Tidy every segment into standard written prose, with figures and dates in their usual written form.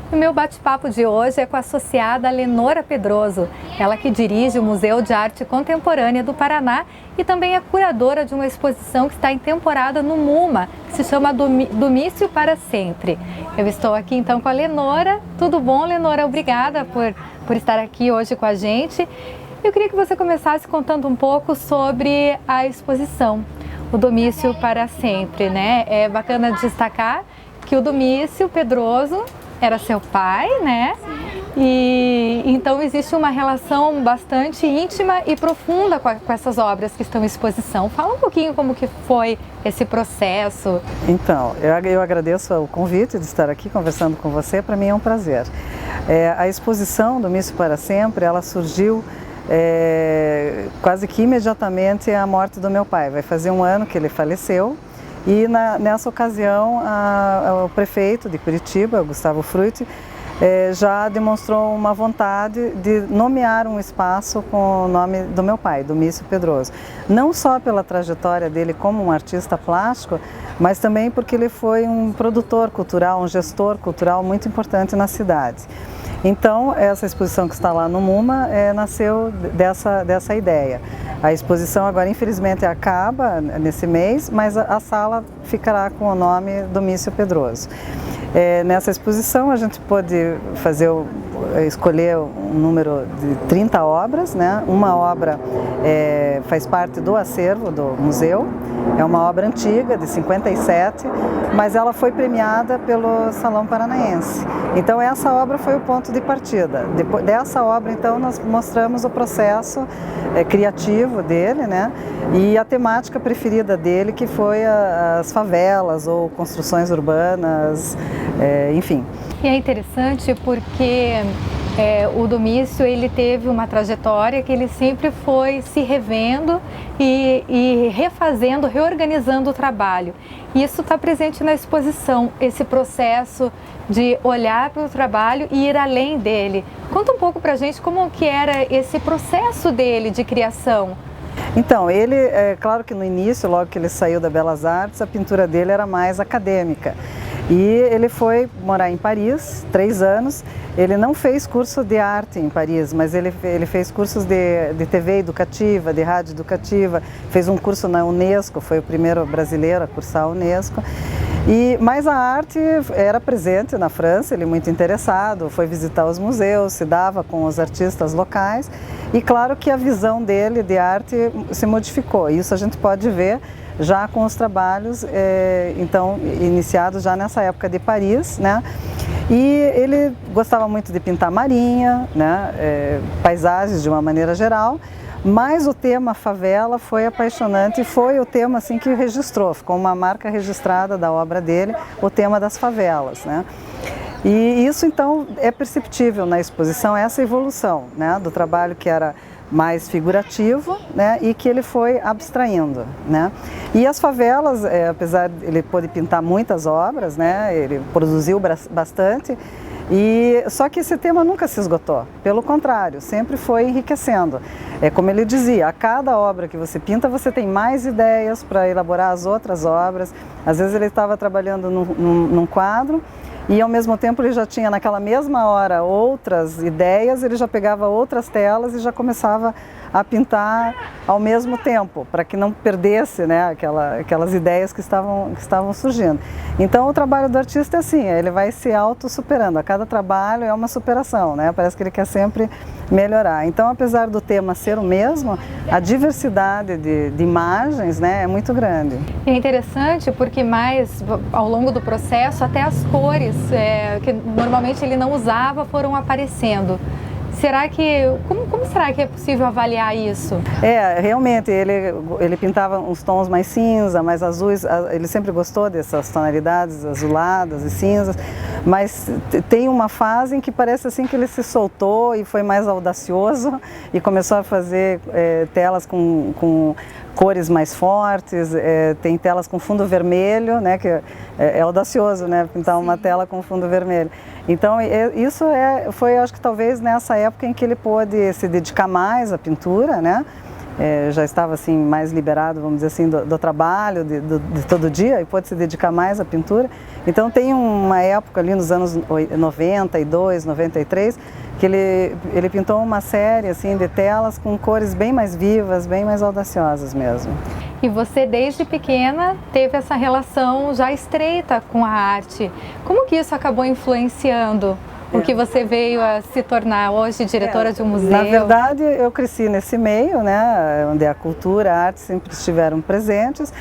O meu bate-papo de hoje é com a associada Lenora Pedroso, ela que dirige o Museu de Arte Contemporânea do Paraná e também é curadora de uma exposição que está em temporada no MUMA, que se chama Domício para Sempre. Eu estou aqui então com a Lenora. Tudo bom, Lenora? Obrigada por estar aqui hoje com a gente. Eu queria que você começasse contando um pouco sobre a exposição, o Domício para Sempre, né? É bacana destacar que o Domício Pedroso era seu pai, né? E então existe uma relação bastante íntima e profunda com essas obras que estão em exposição. Fala um pouquinho como que foi esse processo. Então, eu agradeço o convite de estar aqui conversando com você, para mim é um prazer. A exposição Domício para Sempre, ela surgiu quase que imediatamente à morte do meu pai. Vai fazer um ano que ele faleceu. E nessa ocasião, o prefeito de Curitiba, Gustavo Frutti, já demonstrou uma vontade de nomear um espaço com o nome do meu pai, Domício Pedroso. Não só pela trajetória dele como um artista plástico, mas também porque ele foi um produtor cultural, um gestor cultural muito importante na cidade. Então, essa exposição que está lá no MUMA nasceu dessa ideia. A exposição agora, infelizmente, acaba nesse mês, mas a sala ficará com o nome Domício Pedroso. Nessa exposição, a gente pôde escolher um número de 30 obras, né? Uma obra faz parte do acervo do museu, é uma obra antiga, de 57, mas ela foi premiada pelo Salão Paranaense. Então essa obra foi o ponto de partida. Depois dessa obra, então, nós mostramos o processo criativo dele, né? E a temática preferida dele, que foi as favelas ou construções urbanas, enfim. E é interessante porque o Domício, ele teve uma trajetória que ele sempre foi se revendo e refazendo, reorganizando o trabalho. E isso está presente na exposição, esse processo de olhar para o trabalho e ir além dele. Conta um pouco para a gente como que era esse processo dele de criação. Então, claro que no início, logo que ele saiu da Belas Artes, a pintura dele era mais acadêmica. E ele foi morar em Paris, 3 anos. Ele não fez curso de arte em Paris, mas ele fez cursos de TV educativa, de rádio educativa, fez um curso na Unesco, foi o primeiro brasileiro a cursar a Unesco. Mas a arte era presente na França, ele muito interessado, foi visitar os museus, se dava com os artistas locais. E claro que a visão dele de arte se modificou, isso a gente pode ver já com os trabalhos então iniciados já nessa época de Paris, né? E ele gostava muito de pintar marinha, né? Paisagens de uma maneira geral, mas o tema favela foi apaixonante e foi o tema assim que registrou, ficou uma marca registrada da obra dele, o tema das favelas, né? E isso então é perceptível na exposição, essa evolução, né? Do trabalho que era mais figurativo, né, e que ele foi abstraindo, né. E as favelas, apesar de ele poder pintar muitas obras, né, ele produziu bastante, só que esse tema nunca se esgotou, pelo contrário, sempre foi enriquecendo. Como ele dizia, a cada obra que você pinta, você tem mais ideias para elaborar as outras obras. Às vezes ele estava trabalhando num quadro, e ao mesmo tempo ele já tinha naquela mesma hora outras ideias, ele já pegava outras telas e já começava a pintar ao mesmo tempo, para que não perdesse, né, aquelas ideias que estavam surgindo. Então o trabalho do artista é assim, ele vai se auto-superando, a cada trabalho é uma superação, né? Parece que ele quer sempre melhorar. Então, apesar do tema ser o mesmo, a diversidade de imagens, né, é muito grande. É interessante porque ao longo do processo, até as cores que normalmente ele não usava foram aparecendo. Como será que é possível avaliar isso? Realmente, ele pintava uns tons mais cinza, mais azuis, ele sempre gostou dessas tonalidades azuladas e cinzas, mas tem uma fase em que parece assim que ele se soltou e foi mais audacioso e começou a fazer telas com cores mais fortes, tem telas com fundo vermelho, né, que é audacioso, né, pintar uma tela com fundo vermelho. Então isso foi, acho que talvez nessa época em que ele pôde se dedicar mais à pintura, né, já estava assim mais liberado, vamos dizer assim, do trabalho de todo dia e pôde se dedicar mais à pintura. Então tem uma época ali nos anos 92, 93, que ele pintou uma série assim de telas com cores bem mais vivas, bem mais audaciosas mesmo. E você desde pequena teve essa relação já estreita com a arte. Como que isso acabou influenciando o que você veio a se tornar hoje diretora de um museu? Na verdade, eu cresci nesse meio, né, onde a cultura, a arte sempre estiveram presentes.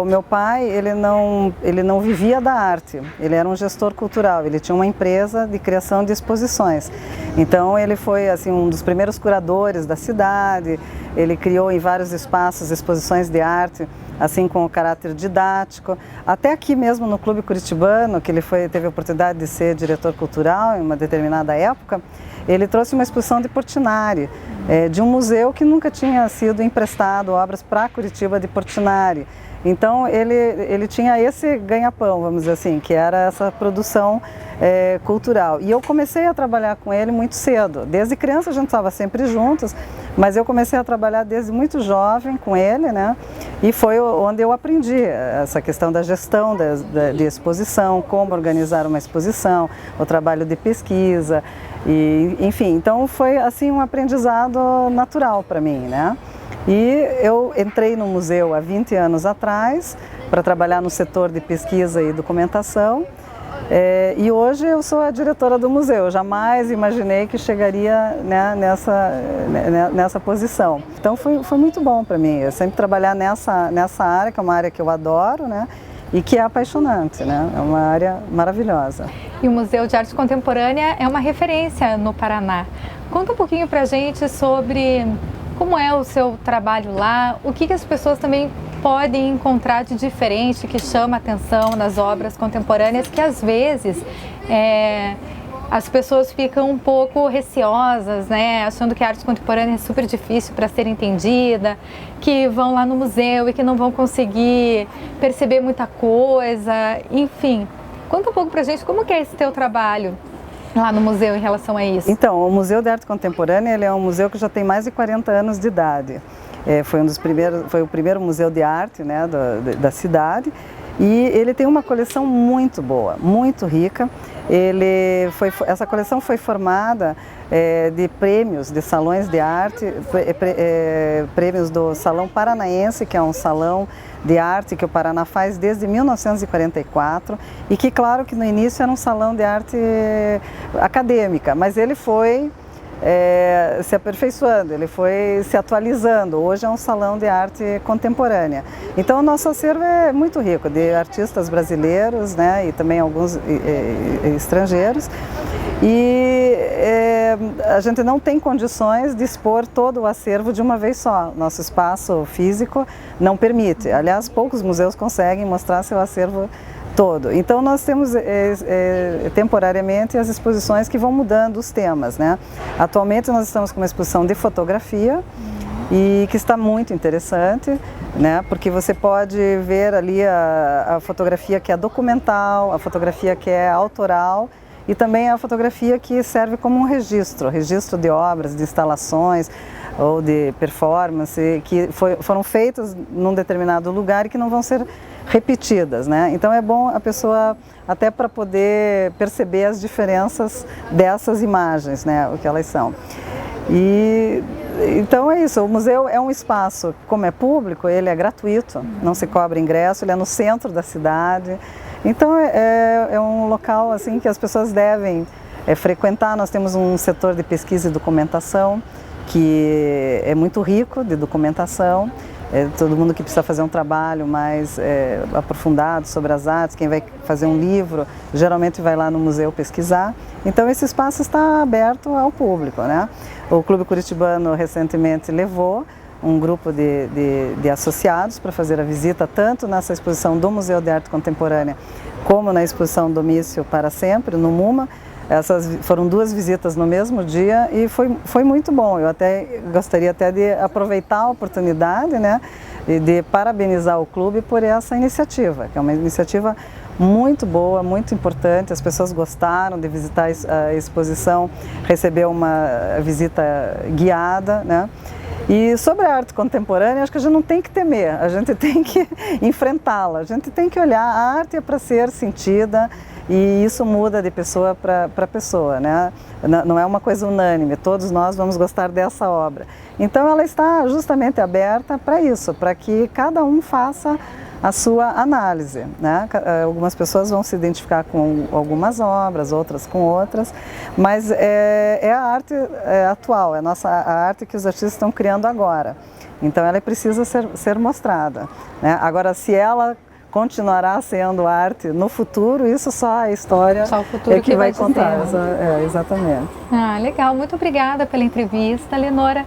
O meu pai, ele não vivia da arte, ele era um gestor cultural, ele tinha uma empresa de criação de exposições. Então ele foi assim, um dos primeiros curadores da cidade, ele criou em vários espaços exposições de arte, assim com o caráter didático. Até aqui mesmo no Clube Curitibano, que ele teve a oportunidade de ser diretor cultural em uma determinada época, ele trouxe uma exposição de Portinari, de um museu que nunca tinha sido emprestado obras para Curitiba de Portinari. Então ele tinha esse ganha-pão, vamos dizer assim, que era essa produção cultural. E eu comecei a trabalhar com ele muito cedo. Desde criança a gente estava sempre juntos, mas eu comecei a trabalhar desde muito jovem com ele, né? E foi onde eu aprendi essa questão da gestão de exposição, como organizar uma exposição, o trabalho de pesquisa, e, enfim. Então foi assim um aprendizado natural para mim, né? E eu entrei no museu há 20 anos atrás para trabalhar no setor de pesquisa e documentação, e hoje eu sou a diretora do museu. Eu jamais imaginei que chegaria, né, nessa posição. Então foi muito bom para mim, eu sempre trabalhar nessa área, que é uma área que eu adoro, né, e que é apaixonante, né, é uma área maravilhosa. E o Museu de Arte Contemporânea é uma referência no Paraná. Conta um pouquinho para a gente sobre como é o seu trabalho lá, o que as pessoas também podem encontrar de diferente, que chama a atenção nas obras contemporâneas, que às vezes as pessoas ficam um pouco receosas, né, achando que a arte contemporânea é super difícil para ser entendida, que vão lá no museu e que não vão conseguir perceber muita coisa, enfim. Conta um pouco pra gente como que é esse teu trabalho lá no museu em relação a isso. Então, o Museu de Arte Contemporânea, ele é um museu que já tem mais de 40 anos de idade. Foi o primeiro museu de arte, né, da cidade, e ele tem uma coleção muito boa, muito rica. Essa coleção foi formada de prêmios de salões de arte, prêmios do Salão Paranaense, que é um salão de arte que o Paraná faz desde 1944 e que, claro, que no início era um salão de arte acadêmica, mas ele foi se aperfeiçoando, ele foi se atualizando. Hoje é um salão de arte contemporânea. Então o nosso acervo é muito rico, de artistas brasileiros, né, e também alguns estrangeiros. E a gente não tem condições de expor todo o acervo de uma vez só. Nosso espaço físico não permite. Aliás, poucos museus conseguem mostrar seu acervo todo. Então nós temos temporariamente as exposições que vão mudando os temas, né? Atualmente nós estamos com uma exposição de fotografia e que está muito interessante, né? Porque você pode ver ali a fotografia que é documental, a fotografia que é autoral e também a fotografia que serve como um registro de obras, de instalações ou de performance que foram feitas num determinado lugar e que não vão ser repetidas, né? Então é bom a pessoa até para poder perceber as diferenças dessas imagens, né? O que elas são. E então é isso, o museu é um espaço, como é público, ele é gratuito, não se cobra ingresso, ele é no centro da cidade. Então é um local assim que as pessoas devem frequentar. Nós temos um setor de pesquisa e documentação que é muito rico de documentação. Todo mundo que precisa fazer um trabalho mais aprofundado sobre as artes, quem vai fazer um livro, geralmente vai lá no museu pesquisar. Então esse espaço está aberto ao público, né? O Clube Curitibano recentemente levou um grupo de associados para fazer a visita tanto nessa exposição do Museu de Arte Contemporânea como na exposição Domício para Sempre, no MUMA. Essas foram 2 visitas no mesmo dia e foi muito bom. Eu gostaria de aproveitar a oportunidade, né, e de parabenizar o clube por essa iniciativa, que é uma iniciativa muito boa, muito importante. As pessoas gostaram de visitar a exposição, receber uma visita guiada, né? E sobre a arte contemporânea, acho que a gente não tem que temer, a gente tem que enfrentá-la, a gente tem que olhar, a arte é para ser sentida e isso muda de pessoa para pessoa, né? Não é uma coisa unânime, todos nós vamos gostar dessa obra. Então ela está justamente aberta para isso, para que cada um faça a sua análise, né? Algumas pessoas vão se identificar com algumas obras, outras com outras, mas é a arte atual, é a arte que os artistas estão criando agora. Então ela precisa ser mostrada, né? Agora, se ela continuará sendo arte no futuro, isso só a história só o futuro que vai dizer, contar. né? Exatamente. Ah, legal. Muito obrigada pela entrevista, Lenora.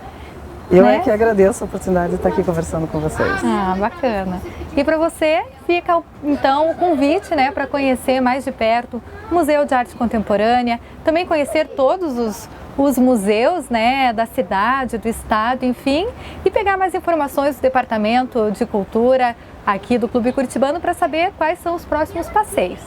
Eu é que agradeço a oportunidade de estar aqui conversando com vocês. Ah, bacana. E para você fica então o convite, né, para conhecer mais de perto o Museu de Arte Contemporânea, também conhecer todos os museus, né, da cidade, do estado, enfim, e pegar mais informações do Departamento de Cultura aqui do Clube Curitibano para saber quais são os próximos passeios.